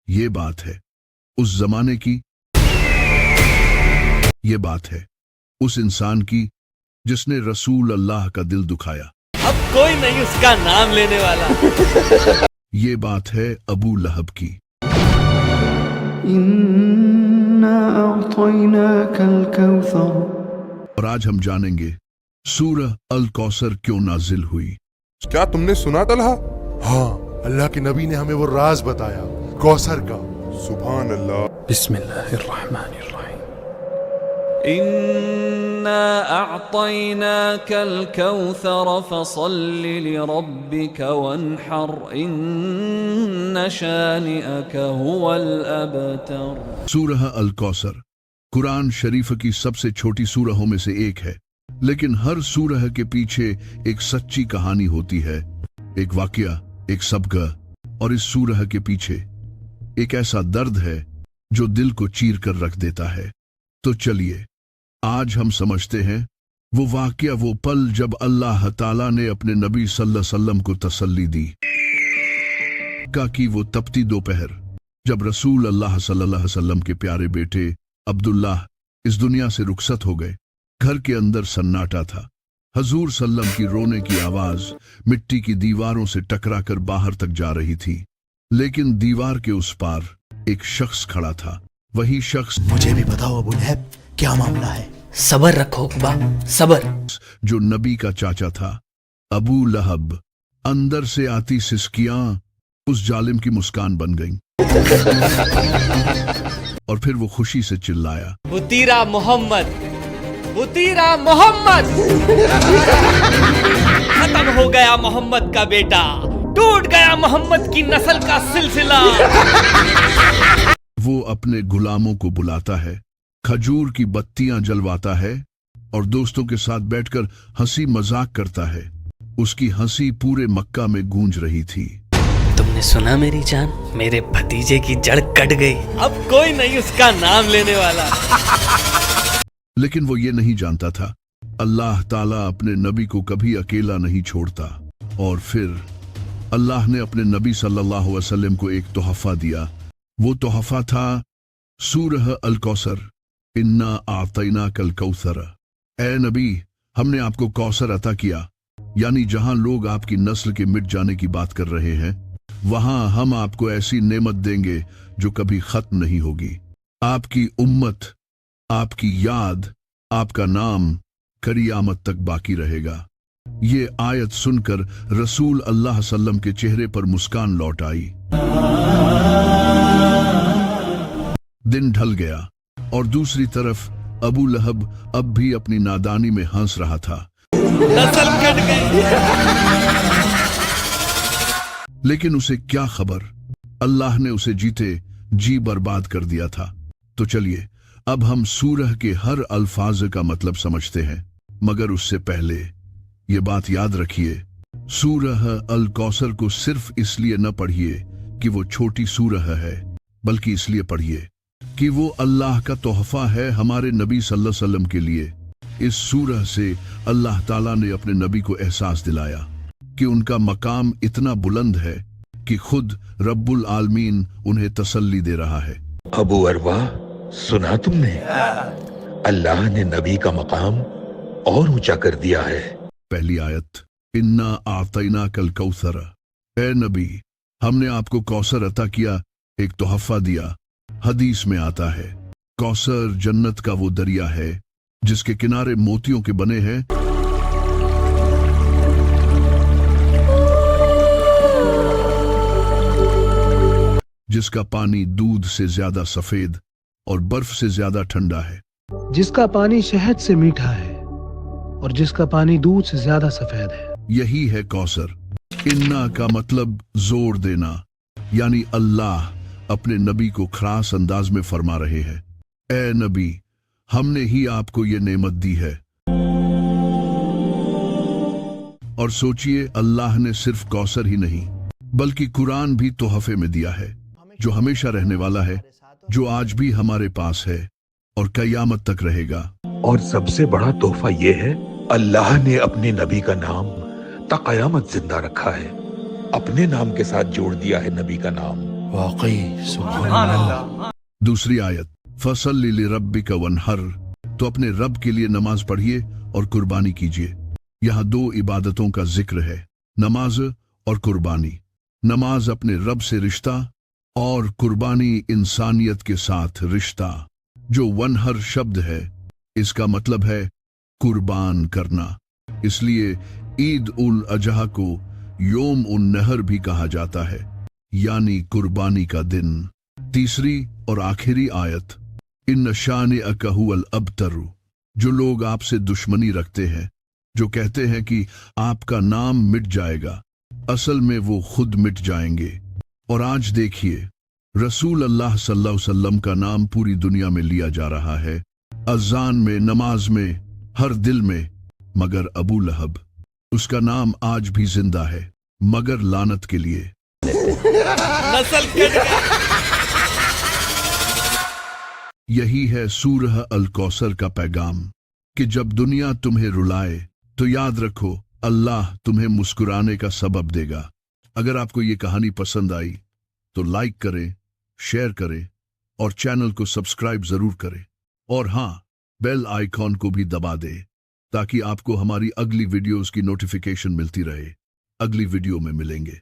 ये बात है उस जमाने की, ये बात है उस इंसान की जिसने रसूल अल्लाह का दिल दुखाया। अब कोई नहीं उसका नाम लेने वाला। ये बात है अबू लहब की। इन्ना अअतैनाकल कौसर। और आज हम जानेंगे सूरह अल कौसर क्यों नाजिल हुई। क्या तुमने सुना तलहा? हाँ, अल्लाह के नबी ने हमें वो राज बताया कौसर का। सुभान अल्लाह। बिस्मिल्लाहिर्रहमानिर्रहीम। इन्ना अअतैनाकल कौसर फसल्लि लिरब्बिक वन्हर इन्न शानिअक हुवल अबतर। सूरह अल कौसर कुरान शरीफ की सबसे छोटी सूरहों में से एक है, लेकिन हर सूरह के पीछे एक सच्ची कहानी होती है, एक वाकया, एक सबक। और इस सूरह के पीछे एक ऐसा दर्द है जो दिल को चीर कर रख देता है। तो चलिए आज हम समझते हैं वो वाकया, वो पल जब अल्लाह ताला ने अपने नबी सल्लल्लाहु अलैहि वसल्लम को तसल्ली दी कि वो तपती दोपहर जब रसूल अल्लाह सल्लल्लाहु अलैहि वसल्लम के प्यारे बेटे अब्दुल्लाह इस दुनिया से रुखसत हो गए। घर के अंदर सन्नाटा था। हजूर सल्लम की रोने की आवाज मिट्टी की दीवारों से टकराकर बाहर तक जा रही थी, लेकिन दीवार के उस पार एक शख्स खड़ा था। वही शख्स, मुझे भी बताओ अबू लहब, क्या मामला है? सबर रखो बा, सबर। जो नबी का चाचा था, अबू लहब। अंदर से आती सिसकियां उस जालिम की मुस्कान बन गईं। और फिर वो खुशी से चिल्लाया, बुतीरा मोहम्मद, बुतीरा मोहम्मद। खत्म हो गया मोहम्मद का बेटा, टूट गया मोहम्मद की नस्ल का सिलसिला। वो अपने गुलामों को बुलाता है, खजूर की बत्तियां जलवाता है और दोस्तों के साथ बैठकर हंसी मजाक करता है। उसकी हंसी पूरे मक्का में गूंज रही थी। तुमने सुना मेरी जान, मेरे भतीजे की जड़ कट गई। अब कोई नहीं उसका नाम लेने वाला। लेकिन वो ये नहीं जानता था अल्लाह ताला अपने नबी को कभी अकेला नहीं छोड़ता। और फिर अल्लाह ने अपने नबी सल्लल्लाहु अलैहि वसल्लम को एक तोहफा दिया। वो तोहफा था सूरह अल कौसर। इन्ना आतैनाकल कौसर। ए नबी, हमने आपको कौसर अता किया, यानी जहां लोग आपकी नस्ल के मिट जाने की बात कर रहे हैं, वहां हम आपको ऐसी नेमत देंगे जो कभी खत्म नहीं होगी। आपकी उम्मत, आपकी याद, आपका नाम करियामत तक बाकी रहेगा। ये आयत सुनकर रसूल अल्लाह सल्लम के चेहरे पर मुस्कान लौट आई। दिन ढल गया और दूसरी तरफ अबू लहब अब भी अपनी नादानी में हंस रहा था। नस्ल कट गई। लेकिन उसे क्या खबर, अल्लाह ने उसे जीते जी बर्बाद कर दिया था। तो चलिए अब हम सूरह के हर अल्फाज का मतलब समझते हैं, मगर उससे पहले ये बात याद रखिए, सूरह अल कौसर को सिर्फ इसलिए न पढ़िए कि वो छोटी सूरह है, बल्कि इसलिए पढ़िए कि वो अल्लाह का तोहफा है हमारे नबी सल्लल्लाहु अलैहि वसल्लम के लिए। इस सूरह से अल्लाह ताला ने अपने नबी को एहसास दिलाया कि उनका मकाम इतना बुलंद है कि खुद रब्बुल आलमीन उन्हें तसल्ली दे रहा है। अबू अरवा, सुना तुमने? अल्लाह ने नबी का मकाम और ऊंचा कर दिया है। पहली आयत, इन्ना आतैनाकल कौसर। ए नबी, हमने आपको कौसर अता किया, एक तोहफा दिया। हदीस में आता है कौसर जन्नत का वो दरिया है जिसके किनारे मोतियों के बने हैं, जिसका पानी दूध से ज्यादा सफेद और बर्फ से ज्यादा ठंडा है, जिसका पानी शहद से मीठा है और जिसका पानी दूध से ज्यादा सफेद है। यही है कौसर। इन्ना का मतलब जोर देना, यानी अल्लाह अपने नबी को खास अंदाज में फरमा रहे हैं, ए नबी, हमने ही आपको ये नेमत दी है। और सोचिए, अल्लाह ने सिर्फ कौसर ही नहीं बल्कि कुरान भी तोहफे में दिया है, जो हमेशा रहने वाला है, जो आज भी हमारे पास है और कयामत तक रहेगा। और सबसे बड़ा तोहफा ये है, अल्लाह ने अपने नबी का नाम ता कयामत जिंदा रखा है। अपने नाम के साथ जोड़ दिया है नबी का नाम। वाकई सुभान दूसरी आयत, फसल्लि लिरब्बिका वनहर, तो अपने रब के लिए नमाज पढ़िए और कुर्बानी कीजिए। यहाँ दो इबादतों का जिक्र है, नमाज और कुर्बानी। नमाज अपने रब से रिश्ता और कुर्बानी इंसानियत के साथ रिश्ता। जो वनहर शब्द है इसका मतलब है कुर्बान करना, इसलिए ईद उल अजहा को योम उन नहर भी कहा जाता है, यानी कुर्बानी का दिन। तीसरी और आखिरी आयत, इन शान अकहुअल अबतरु, जो लोग आपसे दुश्मनी रखते हैं, जो कहते हैं कि आपका नाम मिट जाएगा, असल में वो खुद मिट जाएंगे। और आज देखिए, रसूल अल्लाह सल्लल्लाहु अलैहि वसल्लम का नाम पूरी दुनिया में लिया जा रहा है, अजान में, नमाज में, हर दिल में, मगर अबू लहब, उसका नाम आज भी जिंदा है, मगर लानत के लिए। नस्ल कट गया। यही है सूरह अल कौसर का पैगाम कि जब दुनिया तुम्हें रुलाए तो याद रखो अल्लाह तुम्हें मुस्कुराने का सबब देगा। अगर आपको ये कहानी पसंद आई तो लाइक करें, शेयर करें और चैनल को सब्सक्राइब जरूर करें। और हाँ, बेल आइकॉन को भी दबा दें ताकि आपको हमारी अगली वीडियोस की नोटिफिकेशन मिलती रहे। अगली वीडियो में मिलेंगे।